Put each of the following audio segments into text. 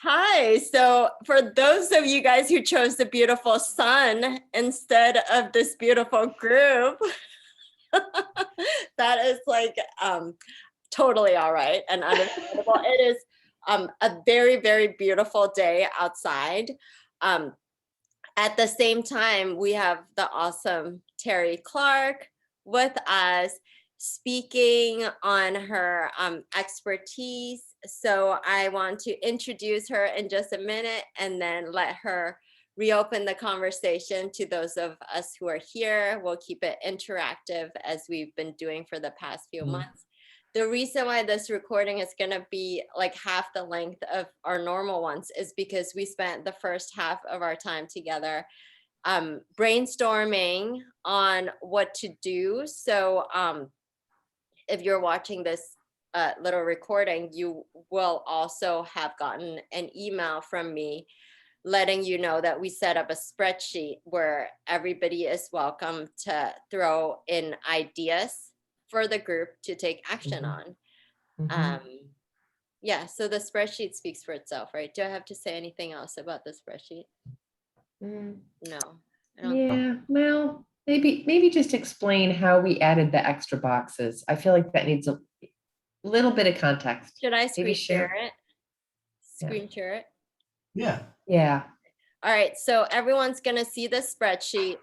Hi. So for those of you guys who chose the beautiful sun instead of this beautiful group, that is like totally all right and understandable. It is a very, very beautiful day outside. Um, at the same time, we have the awesome Terri Clark with us speaking on her expertise. So I want to introduce her in just a minute and then let her reopen the conversation to those of us who are here. We'll keep it interactive as we've been doing for the past few months. The reason why this recording is going to be like half the length of our normal ones is because we spent the first half of our time together brainstorming on what to do. So if you're watching this little recording, you will also have gotten an email from me letting you know that we set up a spreadsheet where everybody is welcome to throw in ideas for the group to take action on. Yeah, so the spreadsheet speaks for itself, right? Do I have to say anything else about the spreadsheet? No. Yeah, well, maybe just explain how we added the extra boxes. I feel like that needs a little bit of context. Should I screen share it? Screen share it? Yeah. Yeah. All right, so everyone's gonna see the spreadsheet.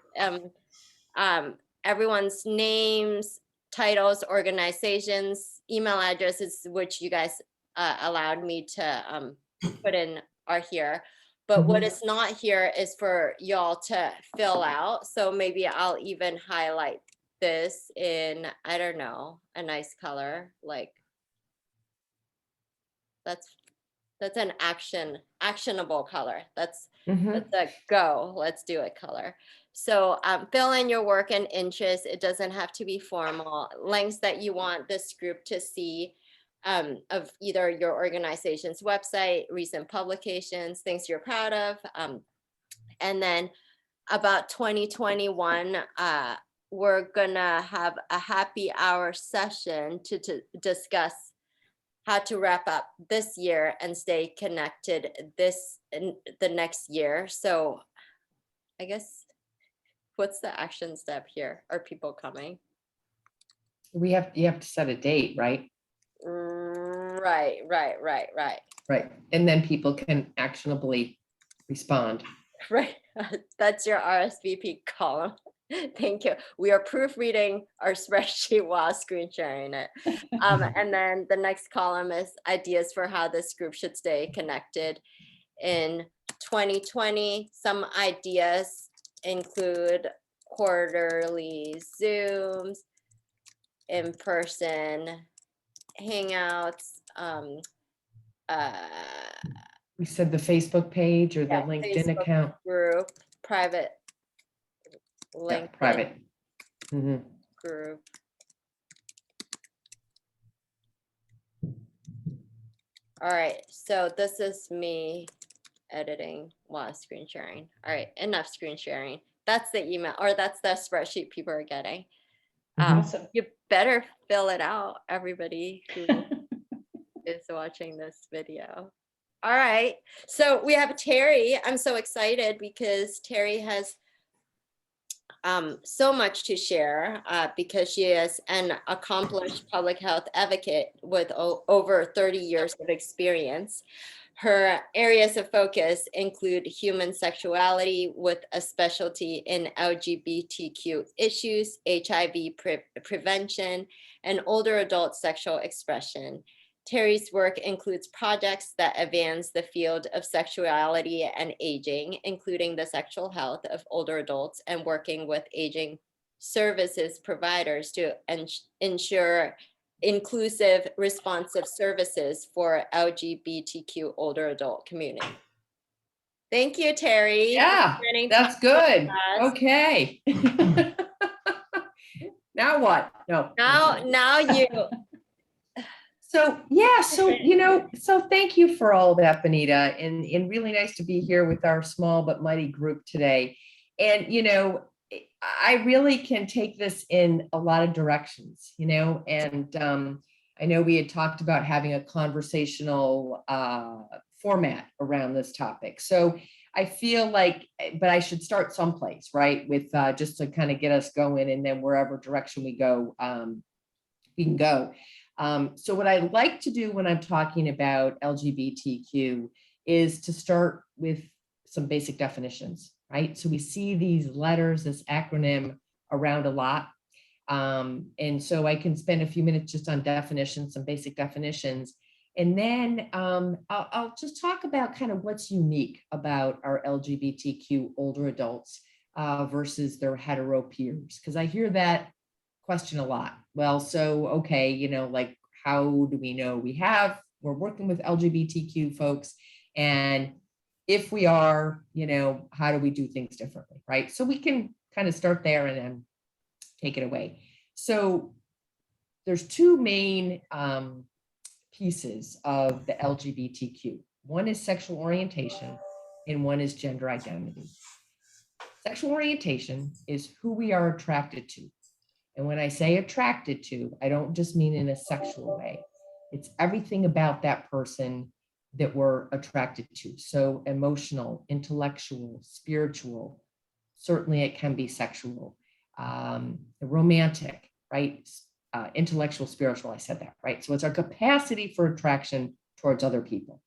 Everyone's names, titles, organizations, email addresses, which you guys allowed me to put in are here. But what is not here is for y'all to fill out. So maybe I'll even highlight this in, I don't know, a nice color. Like that's an actionable color. That's a go. Let's do it color. So fill in your work and interests. It doesn't have to be formal. Links that you want this group to see of either your organization's website, recent publications, things you're proud of. And then about 2021, we're gonna have a happy hour session to discuss how to wrap up this year and stay connected the next year. So I guess, what's the action step here? Are people coming? You have to set a date, right? Right. Right. And then people can actionably respond. Right. That's your RSVP column. Thank you. We are proofreading our spreadsheet while screen sharing it. And then the next column is ideas for how this group should stay connected in 2020. Some ideas include quarterly Zooms, in-person hangouts, We said the Facebook page or the LinkedIn Facebook account. group, private LinkedIn Yeah, private group. All right, so this is me editing while screen sharing. All right, enough screen sharing. That's the email, or that's the spreadsheet people are getting. Awesome. You better fill it out, everybody who is watching this video. All right, so we have Terri. I'm so excited because Terri has so much to share because she is an accomplished public health advocate with over 30 years of experience. Her areas of focus include human sexuality with a specialty in LGBTQ issues, HIV prevention, and older adult sexual expression. Terri's work includes projects that advance the field of sexuality and aging, including the sexual health of older adults and working with aging services providers to ensure inclusive, responsive services for LGBTQ older adult community. Thank you, Terri. Yeah, that's good. Okay. Now what? No. Now you. So yeah, so thank you for all of that, Benita, and really nice to be here with our small but mighty group today. And I really can take this in a lot of directions, and I know we had talked about having a conversational format around this topic. So I feel like, but I should start someplace, right? With just to kind of get us going, and then wherever direction we go, we can go. So what I like to do when I'm talking about LGBTQ is to start with some basic definitions, right? So we see these letters, this acronym around a lot. And so I can spend a few minutes just on definitions, some basic definitions. And then I'll just talk about kind of what's unique about our LGBTQ older adults versus their hetero peers, because I hear that question a lot. Well, so, okay, you know, like, how do we know we're working with LGBTQ folks? And if we are, you know, how do we do things differently, right? So we can kind of start there and then take it away. So there's two main pieces of the LGBTQ. One is sexual orientation and one is gender identity. Sexual orientation is who we are attracted to. And when I say attracted to, I don't just mean in a sexual way. It's everything about that person that we're attracted to. So emotional, intellectual, spiritual, certainly it can be sexual, romantic, right? Intellectual, spiritual, I said that, right? So it's our capacity for attraction towards other people.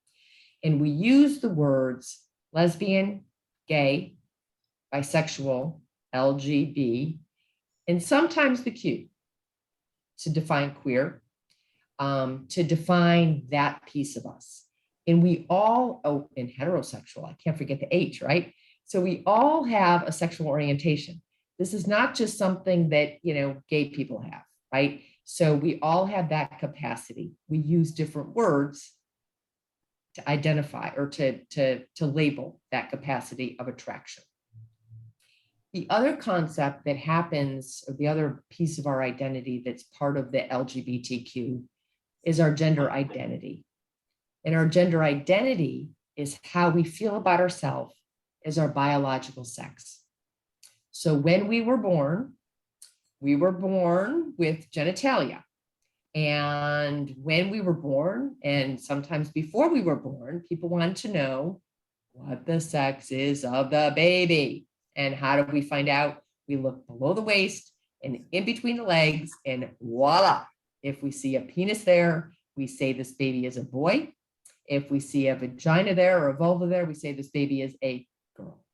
And we use the words lesbian, gay, bisexual, LGB, and sometimes the Q to define queer, to define that piece of us. And we all, oh, and heterosexual, I can't forget the H, right? So we all have a sexual orientation. This is not just something that, you know, gay people have, right? So we all have that capacity. We use different words to identify or to label that capacity of attraction. The other concept that happens, or the other piece of our identity that's part of the LGBTQ, is our gender identity. And our gender identity is how we feel about ourselves as our biological sex. So when we were born with genitalia. And when we were born, and sometimes before we were born, people wanted to know what the sex is of the baby. And how do we find out? We look below the waist and in between the legs, and voila. If we see a penis there, we say this baby is a boy. If we see a vagina there or a vulva there, we say this baby is a girl.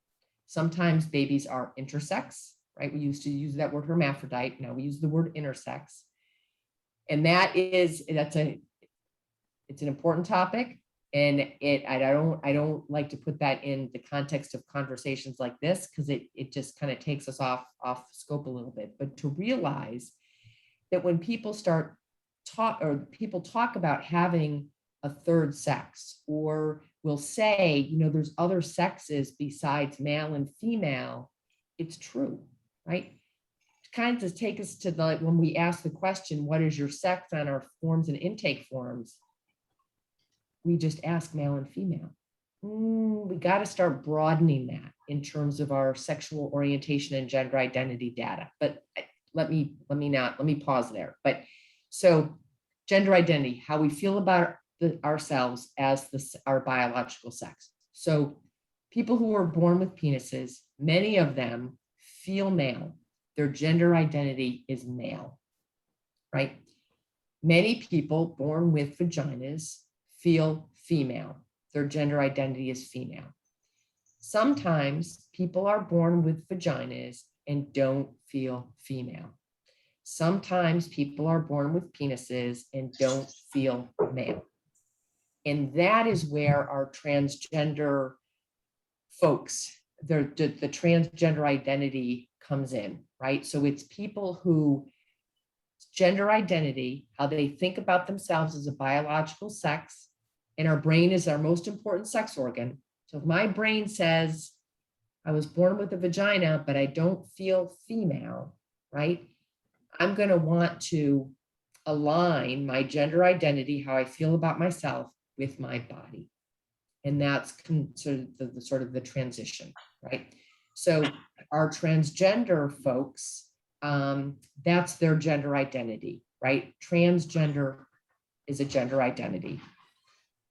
Sometimes babies are intersex, right? We used to use that word hermaphrodite. Now we use the word intersex. And it's an important topic. And I don't like to put that in the context of conversations like this, because it just kind of takes us off scope a little bit. But to realize that when people people talk about having a third sex, or will say, you know, there's other sexes besides male and female, it's true, right? Kind of take us to when we ask the question, what is your sex, on our forms and intake forms, we just ask male and female. We got to start broadening that in terms of our sexual orientation and gender identity data. But let me pause there. But so gender identity, how we feel about ourselves as our biological sex. So people who are born with penises, many of them feel male. Their gender identity is male, right? Many people born with vaginas feel female. Their gender identity is female. Sometimes people are born with vaginas and don't feel female. Sometimes people are born with penises and don't feel male. And that is where our transgender folks, the transgender identity comes in, right? So it's people who gender identity, how they think about themselves as a biological sex, and our brain is our most important sex organ. So if my brain says I was born with a vagina, but I don't feel female, right? I'm going to want to align my gender identity, how I feel about myself, with my body. And that's sort of the transition, right? So our transgender folks, that's their gender identity, right? Transgender is a gender identity.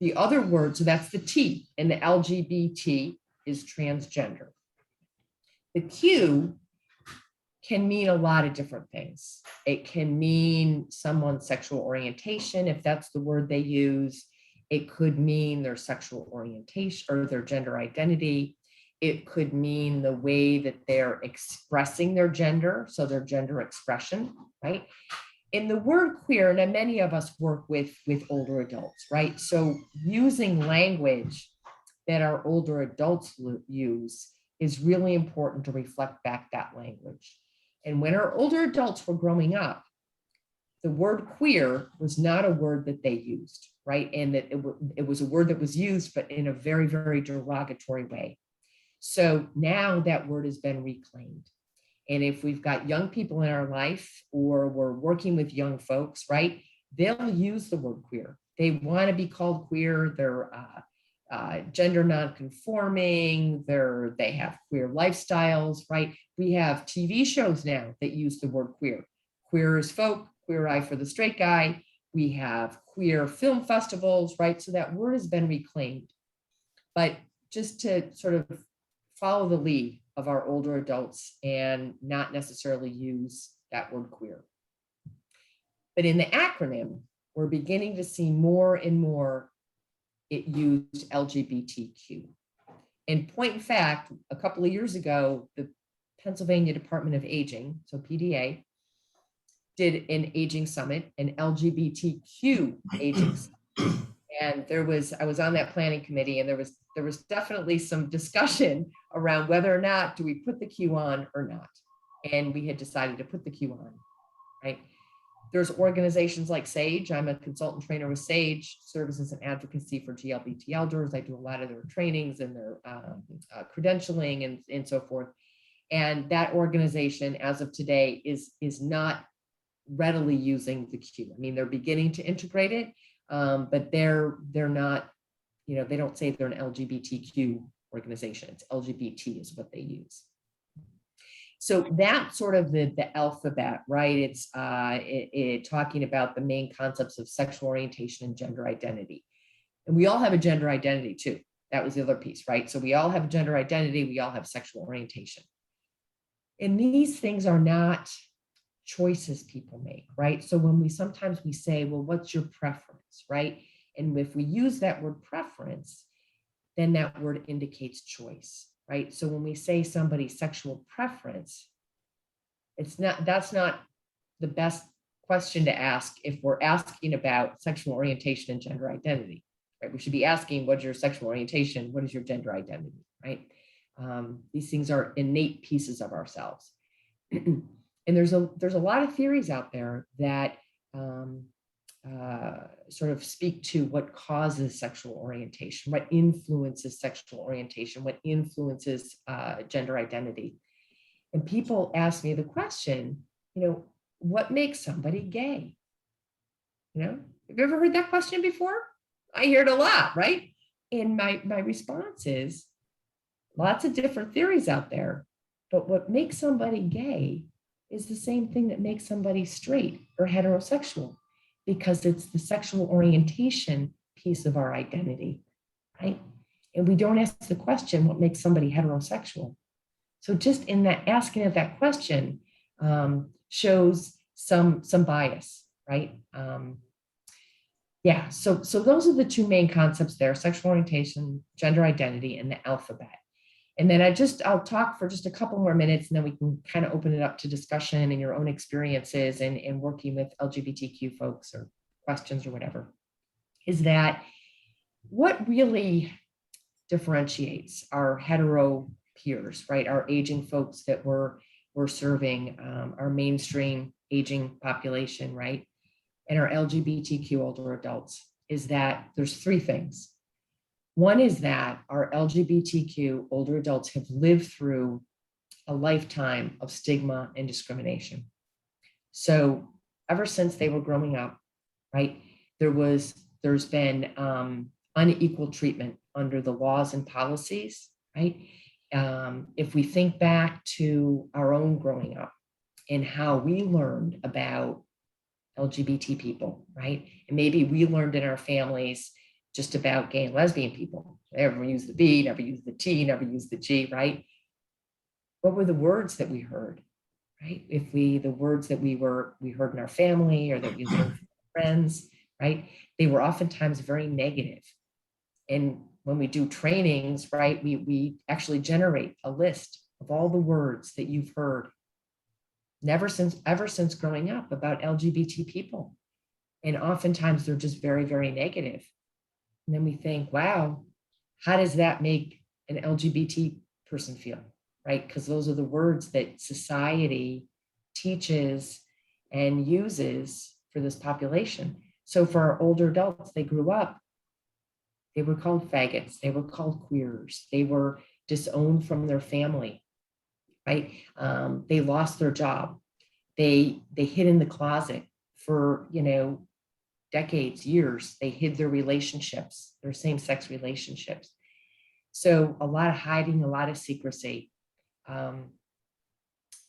The other word, so that's the T, and the LGBT is transgender. The Q can mean a lot of different things. It can mean someone's sexual orientation, if that's the word they use. It could mean their sexual orientation or their gender identity. It could mean the way that they're expressing their gender, so their gender expression, right? In the word queer, and many of us work with older adults, right? So using language that our older adults use is really important to reflect back that language. And when our older adults were growing up, the word queer was not a word that they used, right? And that it was a word that was used, but in a very, very derogatory way. So now that word has been reclaimed. And if we've got young people in our life or we're working with young folks, right, they'll use the word queer. They want to be called queer. They're gender nonconforming. They have queer lifestyles, right? We have TV shows now that use the word queer. Queer as folk, Queer Eye for the Straight Guy. We have queer film festivals, right? So that word has been reclaimed. But just to sort of follow the lead of our older adults and not necessarily use that word queer. But in the acronym, we're beginning to see more and more it used LGBTQ. In point in fact, a couple of years ago, the Pennsylvania Department of Aging, so PDA, did an aging summit, an LGBTQ aging summit. And I was on that planning committee, and there was definitely some discussion around whether or not do we put the Q on or not. And we had decided to put the Q on, right? There's organizations like SAGE. I'm a consultant trainer with SAGE, Services and Advocacy for GLBT Elders. I do a lot of their trainings and their credentialing and so forth. And that organization, as of today, is not readily using the Q. I mean, they're beginning to integrate it, but they're not, they don't say they're an LGBTQ organization. It's LGBT is what they use. So that's sort of the alphabet, right? It's talking about the main concepts of sexual orientation and gender identity. And we all have a gender identity too. That was the other piece, right? So we all have a gender identity. We all have sexual orientation. And these things are not choices people make, right? So when sometimes we say, well, what's your preference, right? And if we use that word preference, then that word indicates choice, right? So when we say somebody's sexual preference, that's not the best question to ask if we're asking about sexual orientation and gender identity, right? We should be asking, what's your sexual orientation? What is your gender identity, right? These things are innate pieces of ourselves. And there's a lot of theories out there that sort of speak to what causes sexual orientation, what influences sexual orientation, what influences gender identity. And people ask me the question, what makes somebody gay? Have you ever heard that question before? I hear it a lot, right? And my response is lots of different theories out there, but what makes somebody gay is the same thing that makes somebody straight or heterosexual, because it's the sexual orientation piece of our identity, right? And we don't ask the question, what makes somebody heterosexual? So just in that asking of that question shows some bias, right? So those are the two main concepts there: sexual orientation, gender identity, and the alphabet. And then I'll talk for just a couple more minutes, and then we can kind of open it up to discussion and your own experiences and working with LGBTQ folks or questions or whatever. Is that what really differentiates our hetero peers, right? Our aging folks that we're serving, our mainstream aging population, right? And our LGBTQ older adults, is that there's three things. One is that our LGBTQ older adults have lived through a lifetime of stigma and discrimination. So ever since they were growing up, right, there's been unequal treatment under the laws and policies, right? If we think back to our own growing up and how we learned about LGBT people, right? And maybe we learned in our families just about gay and lesbian people. Never use the B, never use the T, never use the G, right? What were the words that we heard, right? The words that we heard in our family or that we learned from friends, right? They were oftentimes very negative. And when we do trainings, right, we actually generate a list of all the words that you've heard ever since growing up about LGBT people. And oftentimes they're just very, very negative. And then we think, wow, how does that make an LGBT person feel, right? Because those are the words that society teaches and uses for this population. So for our older adults, they grew up, they were called faggots, they were called queers, they were disowned from their family, right? They lost their job. They hid in the closet for, decades, years. They hid their relationships, their same-sex relationships. So a lot of hiding, a lot of secrecy.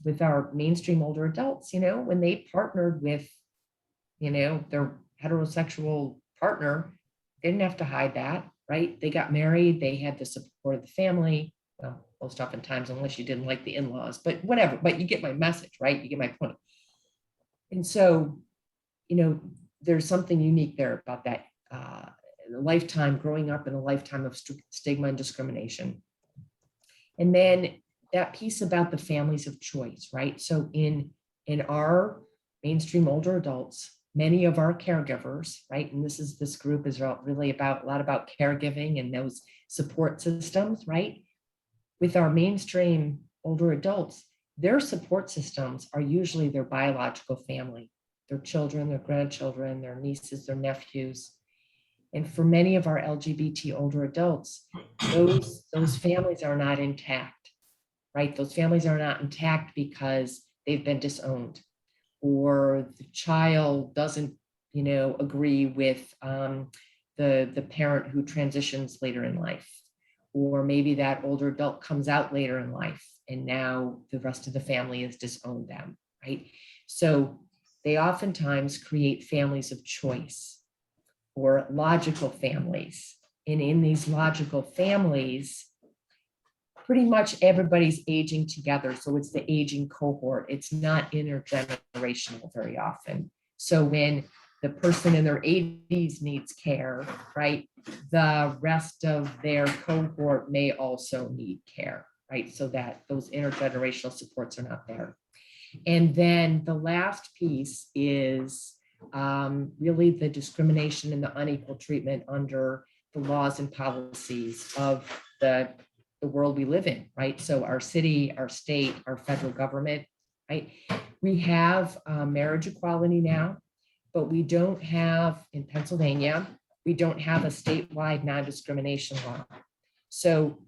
With our mainstream older adults, when they partnered with, their heterosexual partner, they didn't have to hide that, right? They got married, they had the support of the family. Well, most oftentimes, unless you didn't like the in-laws, but whatever, but you get my message, right? You get my point. And so, there's something unique there about that lifetime, growing up in a lifetime of stigma and discrimination. And then that piece about the families of choice, right? So in our mainstream older adults, many of our caregivers, right? And this group is really a lot about caregiving and those support systems, right? With our mainstream older adults, their support systems are usually their biological family, their children, their grandchildren, their nieces, their nephews. And for many of our LGBT older adults, those families are not intact, right? Those families are not intact because they've been disowned, or the child doesn't, agree with the parent who transitions later in life, or maybe that older adult comes out later in life and now the rest of the family has disowned them, right? So they oftentimes create families of choice or logical families. And in these logical families, pretty much everybody's aging together. So it's the aging cohort. It's not intergenerational very often. So when the person in their 80s needs care, right, the rest of their cohort may also need care, right? So that those intergenerational supports are not there. And then the last piece is really the discrimination and the unequal treatment under the laws and policies of the world we live in, right? So our city, our state, our federal government, right? We have marriage equality now, but we don't have, in Pennsylvania, we don't have a statewide non-discrimination law. So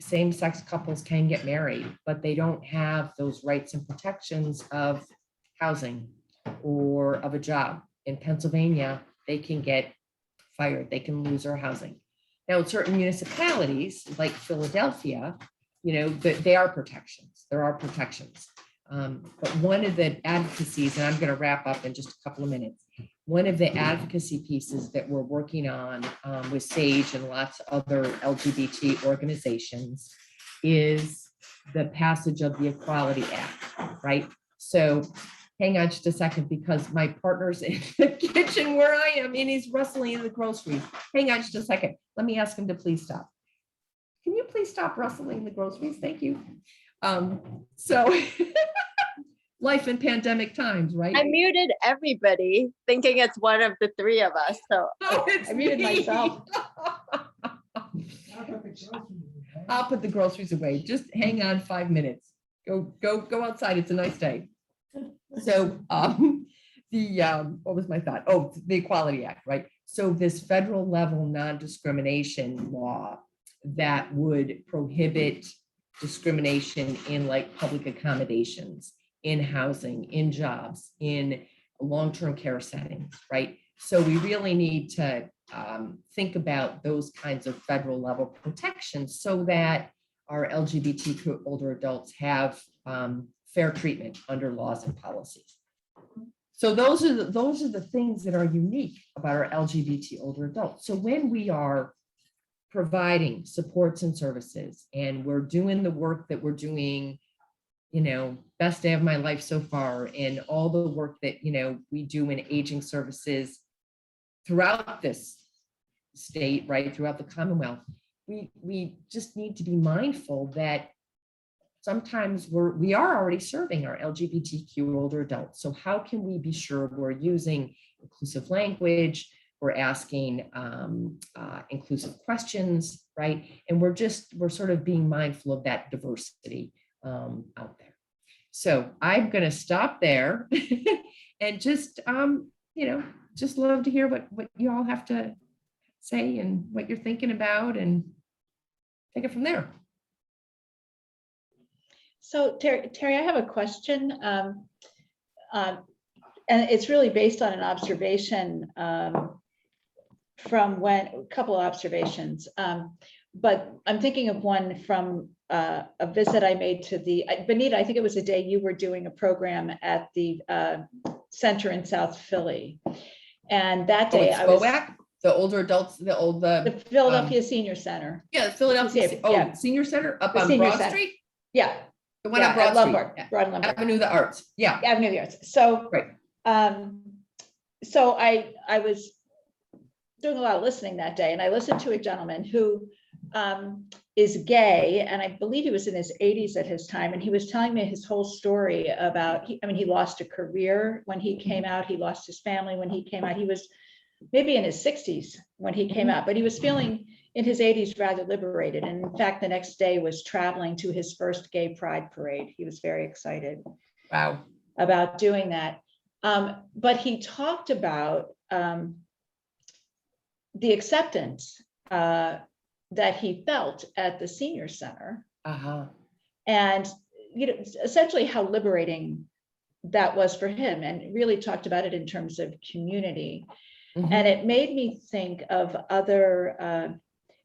same-sex couples can get married, but they don't have those rights and protections of housing or of a job. In Pennsylvania, they can get fired, they can lose their housing. Now, in certain municipalities like Philadelphia, there are protections. But one of the advocacies, and I'm going to wrap up in just a couple of minutes, one of the advocacy pieces that we're working on with SAGE and lots of other LGBT organizations is the passage of the Equality Act, right? So hang on just a second, because my partner's in the kitchen where I am and he's rustling in the groceries. Hang on just a second. Let me ask him to please stop. Can you please stop rustling the groceries? Thank you. So life in pandemic times, right? I muted everybody thinking it's one of the three of us. So I muted myself. I'll put the groceries away. Just hang on 5 minutes. Go outside. It's a nice day. So what was my thought? Oh, the Equality Act, right? So this federal level non-discrimination law that would prohibit discrimination in like public accommodations, in housing, in jobs, in long-term care settings, right? So we really need to think about those kinds of federal level protections so that our LGBTQ older adults have fair treatment under laws and policies. So those are the things that are unique about our LGBT older adults. So when we are providing supports and services, and we're doing the work that we're doing, best day of my life so far, and all the work that, we do in aging services throughout this state, right, throughout the Commonwealth, we just need to be mindful that sometimes we are already serving our LGBTQ older adults. So how can we be sure we're using inclusive language, we're asking inclusive questions, right? And we're sort of being mindful of that diversity out there. So I'm going to stop there and just love to hear what you all have to say and what you're thinking about, and take it from there. So Terri, I have a question, and it's really based on an observation from a couple of observations, but I'm thinking of one from a visit I made to Benita, I think it was the day you were doing a program at the center in South Philly. And that day I was the older adults, the Philadelphia Senior Center. Yeah, the Philadelphia Yeah. Senior Center up The on Senior Broad Center. Street. Yeah. The one on Broad Street. Broad and Lombard. Avenue of the Arts. Yeah. Avenue of the Arts. So, Right. So I was doing a lot of listening that day, and I listened to a gentleman who is gay, and I believe he was in his 80s at his time, and he was telling me his whole story about, he lost a career when he came out, he lost his family when he came out, he was maybe in his 60s when he came out, but he was feeling in his 80s rather liberated, and in fact the next day was traveling to his first gay pride parade. He was very excited. Wow. About doing that. But he talked about the acceptance that he felt at the senior center, and essentially how liberating that was for him, and really talked about it in terms of community. And it made me think of other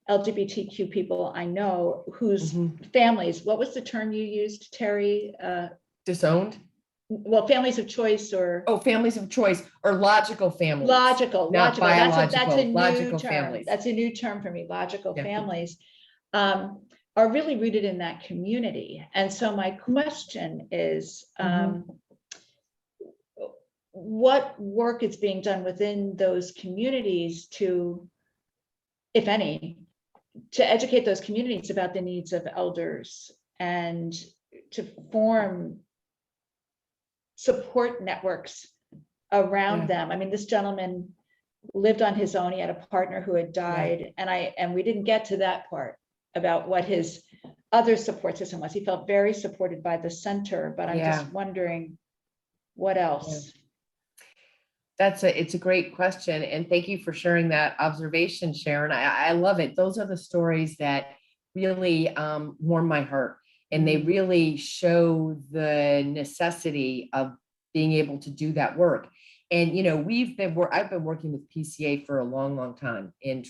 LGBTQ people I know whose families, what was the term you used, Terri? Disowned? Well, families of choice, or families of choice, or logical families. Logical. That's a new logical term. families. That's a new term for me. Logical families are really rooted in that community. And so my question is, what work is being done within those communities to, if any, to educate those communities about the needs of elders and to form support networks around them? I mean, this gentleman lived on his own. He had a partner who had died, and we didn't get to that part about what his other support system was. He felt very supported by the center, but I'm just wondering what else. It's a great question, and thank you for sharing that observation, Sharon. I love it. Those are the stories that really warm my heart, and they really show the necessity of being able to do that work. And I've been working with PCA for a long, long time in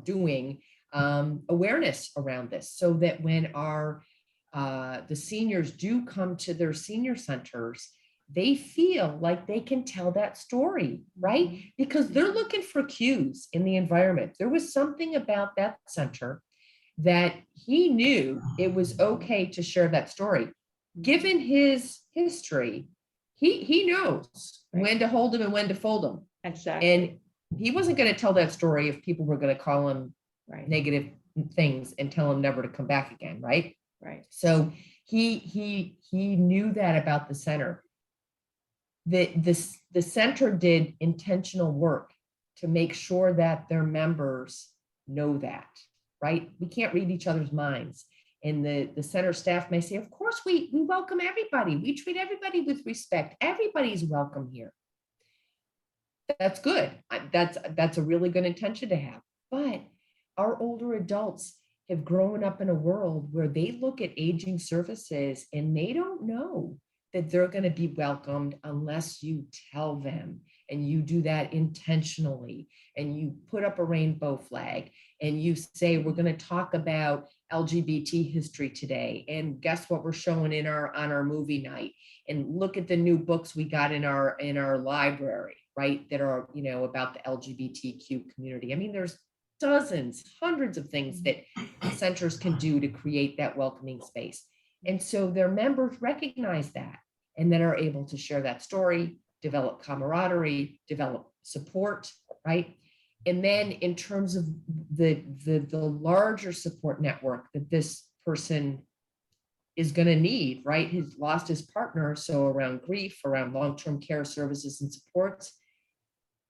doing awareness around this, so that when the seniors do come to their senior centers, they feel like they can tell that story, right? Because they're looking for cues in the environment. There was something about that center that he knew it was okay to share that story. Given his history, he knows when to hold him and when to fold him. Exactly. And he wasn't going to tell that story if people were going to call him negative things and tell him never to come back again, right? Right. So he knew that about the center. The center did intentional work to make sure that their members know that, right? We can't read each other's minds. And the center staff may say, of course, we welcome everybody. We treat everybody with respect. Everybody's welcome here. That's good. That's a really good intention to have. But our older adults have grown up in a world where they look at aging services and they don't know that they're going to be welcomed unless you tell them, and you do that intentionally, and you put up a rainbow flag, and you say, we're going to talk about LGBT history today, and guess what we're showing in our on our movie night, and look at the new books we got in our library, right, that are, you know, about the LGBTQ community. I mean, there's dozens, hundreds of things that centers can do to create that welcoming space. And so their members recognize that, and then are able to share that story, develop camaraderie, develop support, right? And then in terms of the larger support network that this person is going to need, right? He's lost his partner. So around grief, around long-term care services and supports,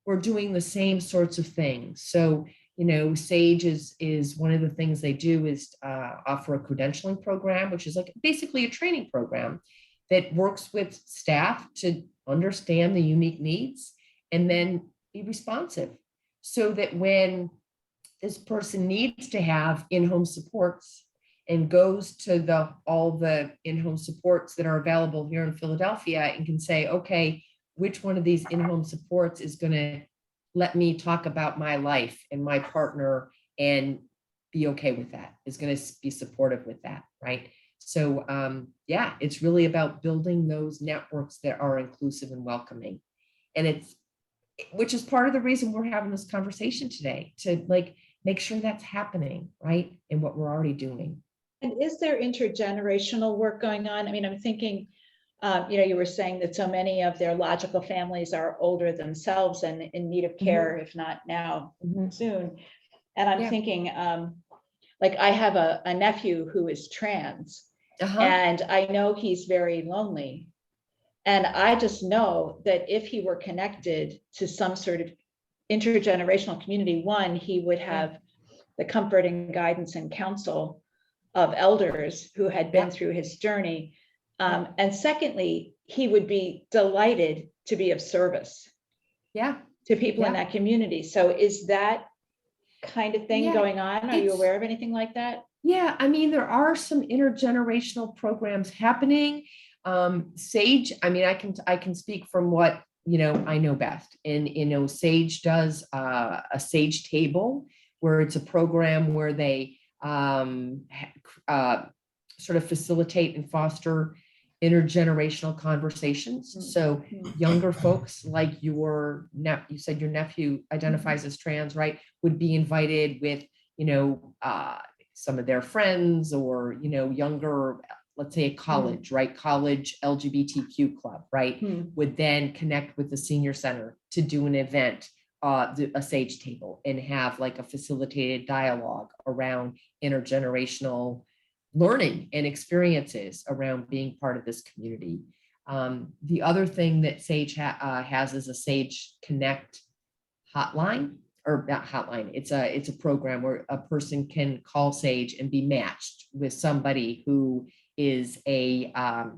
we're doing the same sorts of things. So, you know, SAGE is one of the things they do is offer a credentialing program, which is like basically a training program that works with staff to understand the unique needs and then be responsive, so that when this person needs to have in-home supports and goes to all the in-home supports that are available here in Philadelphia and can say, okay, which one of these in-home supports is going to let me talk about my life and my partner and be okay with that, is going to be supportive with that, right? So yeah, it's really about building those networks that are inclusive and welcoming. And which is part of the reason we're having this conversation today, to like make sure that's happening, right? And what we're already doing. And is there intergenerational work going on? I mean, I'm thinking, you know, you were saying that so many of their logical families are older themselves and in need of care, if not now, soon. And I'm thinking, like I have a nephew who is trans, and I know he's very lonely. And I just know that if he were connected to some sort of intergenerational community, one, he would have the comfort and guidance and counsel of elders who had been through his journey. And secondly, he would be delighted to be of service to people in that community. So is that kind of thing going on? Are you aware of anything like that? Yeah, I mean, there are some intergenerational programs happening. SAGE, I mean, I can speak from what, you know, I know best. And, you know, SAGE does a SAGE table, where it's a program where they sort of facilitate and foster intergenerational conversations. So younger folks, like you said your nephew identifies as trans, right, would be invited with, you know, some of their friends, or, you know, younger, let's say a college, right? College LGBTQ club, right? Would then connect with the senior center to do an event, a SAGE table, and have like a facilitated dialogue around intergenerational learning and experiences around being part of this community. The other thing that SAGE has is a SAGE Connect hotline, or not hotline. It's a program where a person can call SAGE and be matched with somebody who is a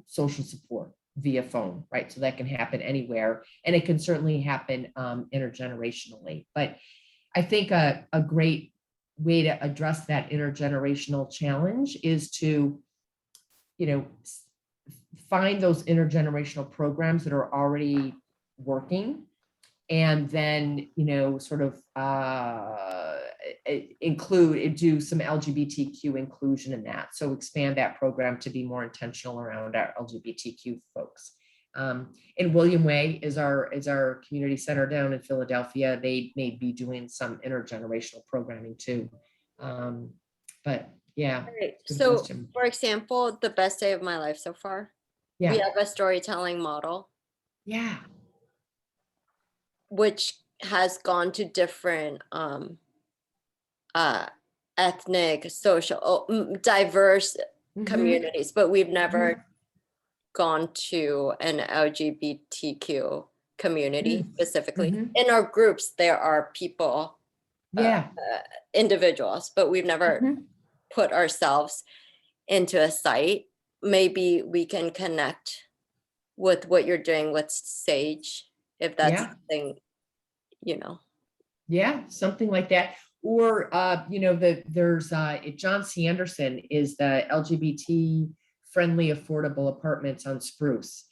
social support via phone, right? So that can happen anywhere, and it can certainly happen intergenerationally. But I think a great way to address that intergenerational challenge is to, you know, find those intergenerational programs that are already working, and then, you know, sort of do some LGBTQ inclusion in that. So expand that program to be more intentional around our LGBTQ folks. And William Way is our community center down in Philadelphia. They may be doing some intergenerational programming too. But yeah. Right. So for example, the best day of my life so far, we have a storytelling model. Yeah. Which has gone to different ethnic, social, diverse communities, but we've never gone to an LGBTQ community specifically. In our groups, there are people, individuals, but we've never put ourselves into a site. Maybe we can connect with what you're doing with SAGE, if that's something, you know. Yeah, something like that. Or, you know, there's John C. Anderson is the LGBT friendly affordable apartments on Spruce.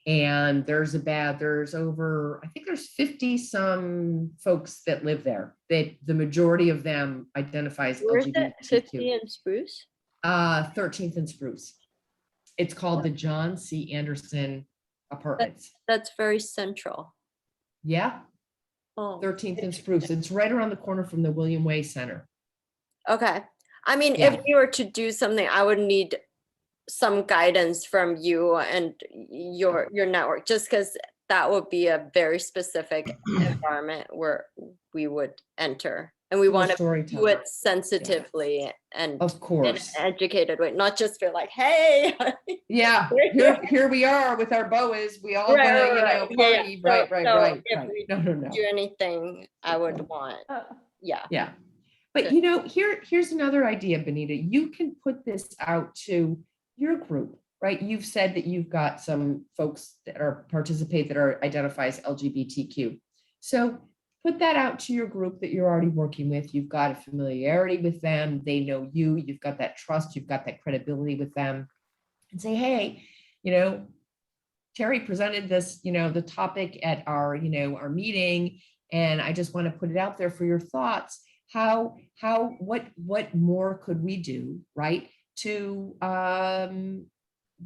And there's over, I think there's 50 some folks that live there. That the majority of them identifies Where's it? 50 LGBTQ. in Spruce? 13th and Spruce. It's called the John C. Anderson Apartments. That's very central. Yeah, Oh, 13th and Spruce. It's right around the corner from the William Way Center. okay. I mean, Yeah. if you were to do something, I would need some guidance from you and your network, just because that would be a very specific environment where we would enter, and we want to do Storytelling. it sensitively and Of in an course. educated way, not just feel like, hey. Yeah, here we are with our boas. We all Right, gonna, right, right. party. Yeah, yeah. Right. If we No. do anything, I would want, yeah. Yeah. But here's another idea, Benita. You can put this out to your group, right? You've said that you've got some folks that identify as LGBTQ. So put that out to your group that you're already working with. You've got a familiarity with them. They know you. You've got that trust. You've got that credibility with them. And say, hey, Terri presented this, the topic at our meeting, and I just want to put it out there for your thoughts. What more could we do, right, to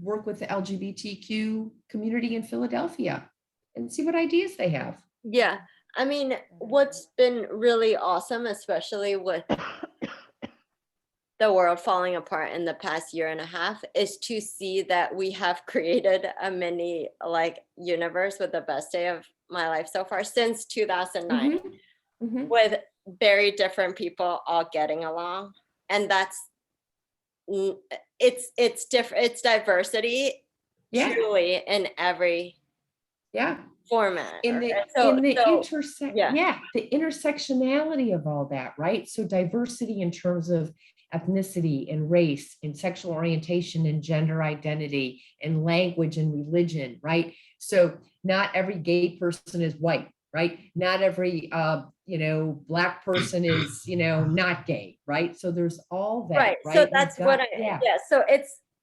work with the LGBTQ community in Philadelphia and see what ideas they have? Yeah, I mean, what's been really awesome, especially with the world falling apart in the past year and a half, is to see that we have created a mini universe with the best day of my life so far since 2009, with very different people all getting along. And that's, it's different, it's diversity truly in every format. The intersectionality of all that, right? So diversity in terms of ethnicity and race and sexual orientation and gender identity and language and religion, right? So not every gay person is white, right? Not every Black person is not gay, right? So there's all that, right? So that's so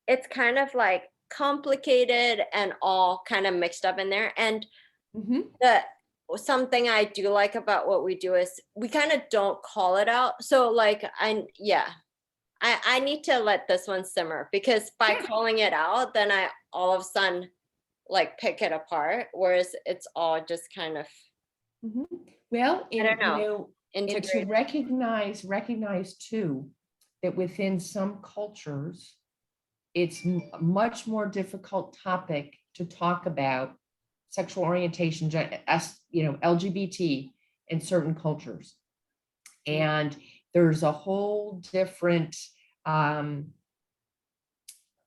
it's kind of like complicated and all kind of mixed up in there. And something I do like about what we do is we kind of don't call it out. So I need to let this one simmer, because by calling it out, then I all of a sudden pick it apart, whereas it's all just kind of well, I don't know, and to recognize too that within some cultures it's much more difficult topic to talk about sexual orientation, LGBT in certain cultures. And there's a whole different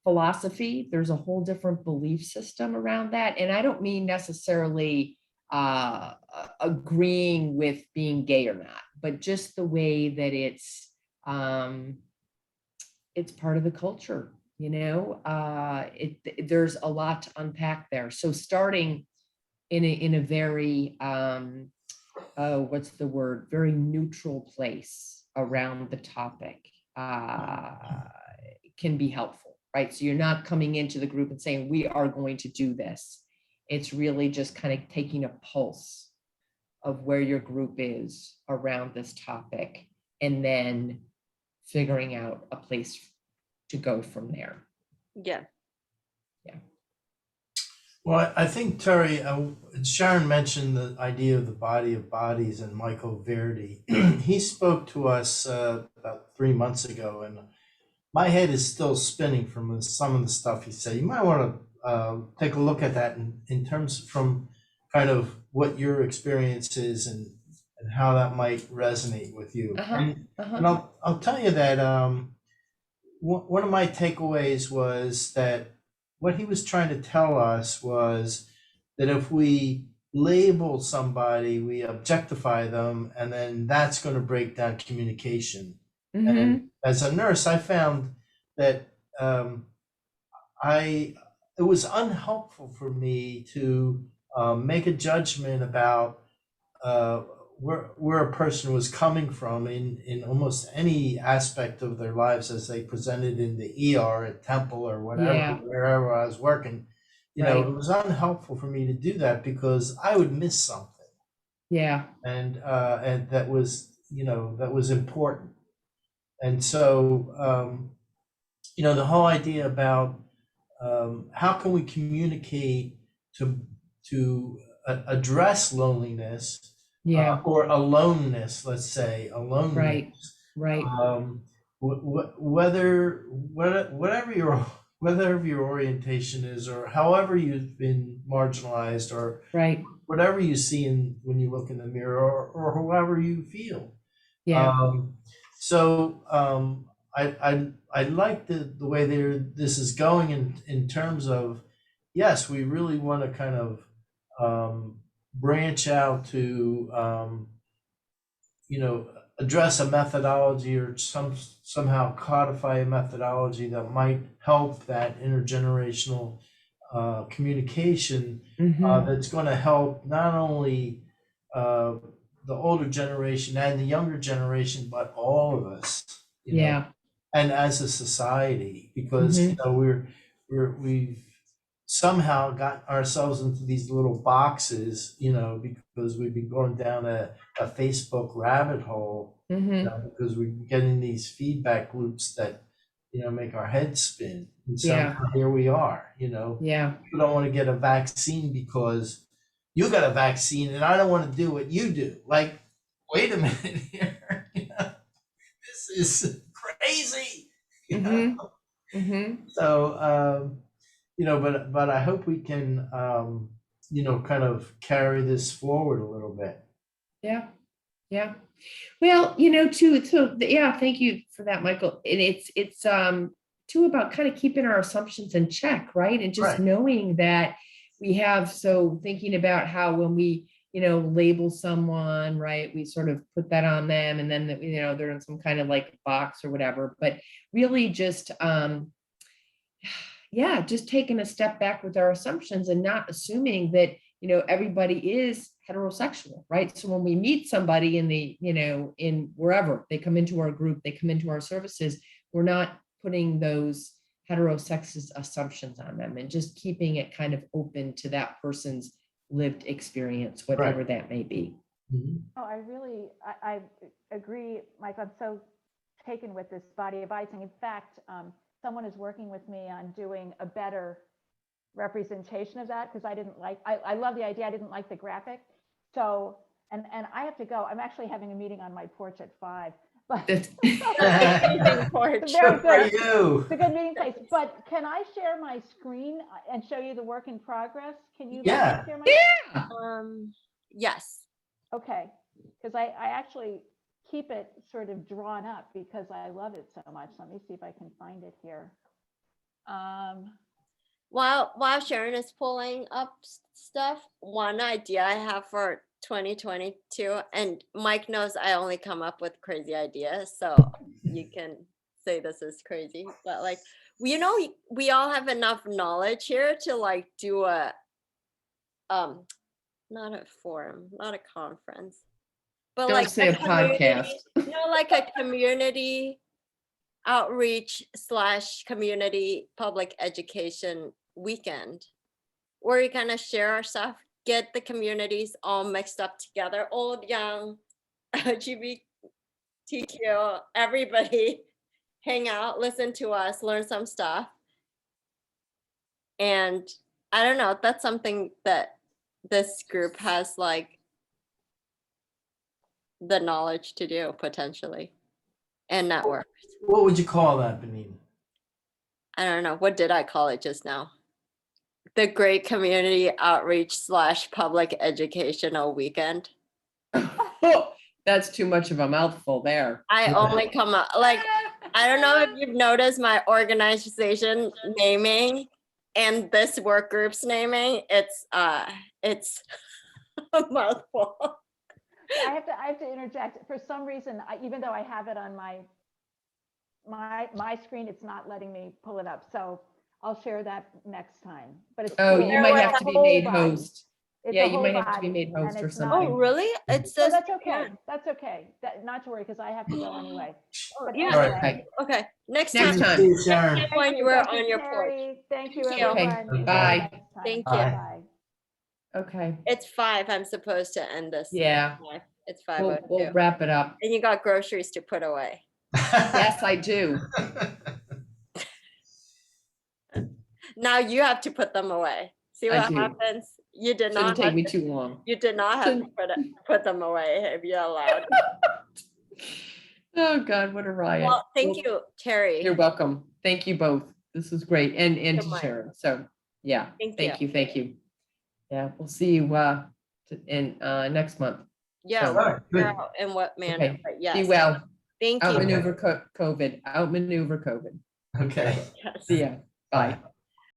philosophy. There's a whole different belief system around that. And I don't mean necessarily agreeing with being gay or not, but just the way that it's part of the culture. There's a lot to unpack there. So starting in a very very neutral place around the topic can be helpful, right? So you're not coming into the group and saying, we are going to do this. It's really just kind of taking a pulse of where your group is around this topic and then figuring out a place to go from there. Yeah. Well, I think, Terri, Sharon mentioned the idea of the body of bodies and Michael Verdi. He spoke to us about 3 months ago, and my head is still spinning from some of the stuff he said. You might want to take a look at that in terms from kind of what your experience is and how that might resonate with you. And I'll tell you that one of my takeaways was that what he was trying to tell us was that if we label somebody, we objectify them, and then that's going to break down communication. And as a nurse, I found that it was unhelpful for me to make a judgment about where a person was coming from in almost any aspect of their lives as they presented in the ER at Temple or whatever, wherever I was working, Right. it was unhelpful for me to do that because I would miss something, Yeah. and that was, that was important. And so, the whole idea about how can we communicate to address loneliness, Yeah. or aloneness, let's say aloneness, Right. Right. whatever your orientation is, or however you've been marginalized, or Right. whatever you see when you look in the mirror, or however you feel. Yeah. I like the way this is going in terms of, yes, we really want to kind of branch out to address a methodology, or somehow codify a methodology that might help that intergenerational communication, Mm-hmm. that's going to help not only uh, the older generation and the younger generation, but all of us, Yeah. and as a society, because Mm-hmm. we've somehow got ourselves into these little boxes, because we've been going down a Facebook rabbit hole, Mm-hmm. because we're getting these feedback loops that, make our heads spin. And so Yeah. now here we are, Yeah. people don't want to get a vaccine because you got a vaccine and I don't want to do what you do. Like, wait a minute here, this is crazy. Mm-hmm. Mm-hmm. So, but I hope we can, kind of carry this forward a little bit. Yeah. Yeah. Well, yeah, thank you for that, Michael. And it's too about kind of keeping our assumptions in check, right? And just Right. knowing that we have, so thinking about how when we, label someone, right, we sort of put that on them, and then they're in some kind of like box or whatever, but really just yeah, just taking a step back with our assumptions and not assuming that, everybody is heterosexual, right? So when we meet somebody in in wherever they come into our group, they come into our services, we're not putting those heterosexist assumptions on them, and just keeping it kind of open to that person's lived experience, whatever Right. that may be. Mhm. Oh, I agree, Mike. I'm so taken with this body of bites. And in fact, someone is working with me on doing a better representation of that, because I love the idea. I didn't like the graphic. So, and I have to go. I'm actually having a meeting on my porch at 5. But Amazing porch. it's very Good for good. you. It's a good meeting place. But can I share my screen and show you the work in progress? Can you let Yeah. me share my Yeah. Yes. Okay, because I actually keep it sort of drawn up because I love it so much. Let me see if I can find it here. While Sharon is pulling up stuff, one idea I have for 2022, and Mike knows I only come up with crazy ideas, so you can say this is crazy, but like, we all have enough knowledge here to like do a not a forum, not a conference, but Don't like say a podcast. like a community outreach / community public education weekend, where we kind of share our stuff, get the communities all mixed up together, old, young, LGBTQ, everybody hang out, listen to us, learn some stuff. And I don't know, that's something that this group has like the knowledge to do potentially, and network. What would you call that, Benita? I don't know, what did I call it just now? The Great Community Outreach / Public Educational Weekend. That's too much of a mouthful there. I only come up, like, I don't know if you've noticed my organization naming and this work group's naming. It's a mouthful. I have to interject. For some reason, even though I have it on my screen, it's not letting me pull it up. So I'll share that next time. But it's Oh, cool. you might have to be made host. It's Yeah, a you whole might have to be body, made and host or it's not- something. Oh, really? It So says. that's okay. yeah. That's okay. Not to worry, because I have to go anyway. But Yeah. anyway, Okay, Okay, next next time, time. Sharon. thank when you were Thank on your porch. Terry. Thank you, Thank you. Okay, everyone. Until bye. next time. Thank you. Bye. Okay, It's 5. I'm supposed to end this. yeah, It's we'll 5:02. wrap it up. And you got groceries to put away. Yes, I do. Now you have to put them away. See I what do. happens? You did Shouldn't not take have me to, too long. you did not have to put them away if you're allowed. Oh, God, what a riot. Well, thank Well, you, Terry. You're welcome. Thank you both. This was great. And so to much. Sharon. So, yeah, Thank you. thank you. Yeah, we'll see you in next month. Yeah, So- we'll All right, figure good. out in what manner, Okay. but Be yes, well. thank you. Outmaneuver COVID. Outmaneuver COVID. Okay. Yes. See ya. Bye.